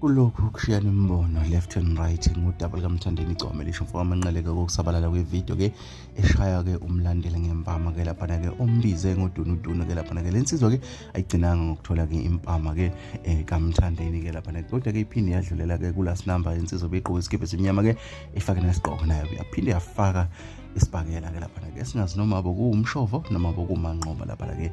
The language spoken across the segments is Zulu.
Kulokhu kushiyana imibono left and right ngudaba likaMthandeni Igcome lisho mfowami enqeleke kokusabalala kwevideo ke eshaya ke umlandeli ngempama ke lapha ke ombize ngodunudunu ke lapha ke lensizwa ke ayigcinanga ngokuthola ke impama ke kaMthandeni ke lapha kodwa ke iphinde yadlulela ke kulast number insizwa beyiqoka isikibhe simnyama ke efake nesiqoko nayo yaphinde yafaka isibhakela ke lapha ke singazi noma bokuwumshovo noma bokumanqoba lapha ke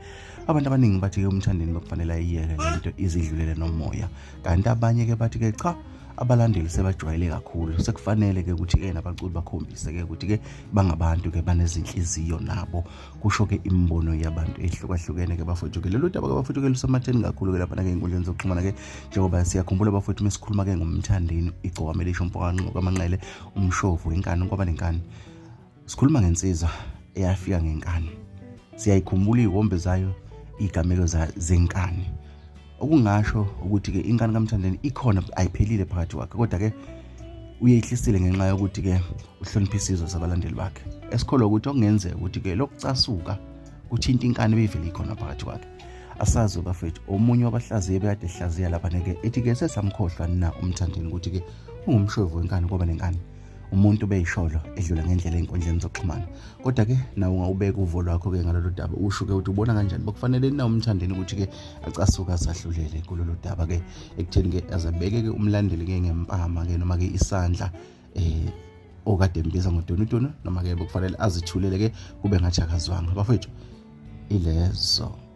abantu abaningi bathi ke uMthandeni bekufanele ayiyeke lento izidlulele nomoya kanti abanye ke bathi ke cha abalandeli sebajwayele kakhulu sekufanele ke ukuthi ke nabaculi bakhombise ke ukuthi ke bangabantu ke banezinhliziyo nabo kusho ke imbono yabantu ehlukahlukene ke bafowethu ke lelo daba ke bafowethu ke lusematheni kakhulu ke lapha ke inkundleni zokuxhumana ke njengoba siyakhumbula bafowethu mesikhuluma ke ngomthandeni Igcome lisho mpokanqo kamanqele umshovu inkani ngoba lenkani sikhuluma ngensizwa eyafika ngenkani siyayikhumbula izihombe zayo igameko zenkani okungasho ukuthi ke inkani kaMthandeni ikhona ayiphelile phakathi kwakhe kodwa ke uyehlisile ngenxa yokuthi ke uhlonipha isizwe sabalandeli bakhe esikholwa ukuthi okungenzeka ukuthi ke lokucasuka kuthinta inkani beyivele ikhona phakathi kwakhe asazi bafethu omunye wabahlaziye bekade ehlaziya lapha ke ethi ke sesamkhohlwa na uMthandeni ukuthi ke ungumshovu wenkani ngoba lenkani umuntu beyisholo edlula ngendlela einkondleni zokuxhumana kodwa ke nawo ungawubeka uvo lwakho ke ngalolu daba usho ke ukuthi ubona kanjani bokufanele na uMthandeni ukuthi ke acasuka asahlulele kulolu daba ke ekutheni ke azabeke ke umlandeli ke ngempama ke noma ke isandla okade embiza ngodonudonu noma ke bokufanele azithulele ke kube ngathi akazwanga bafethu ilezo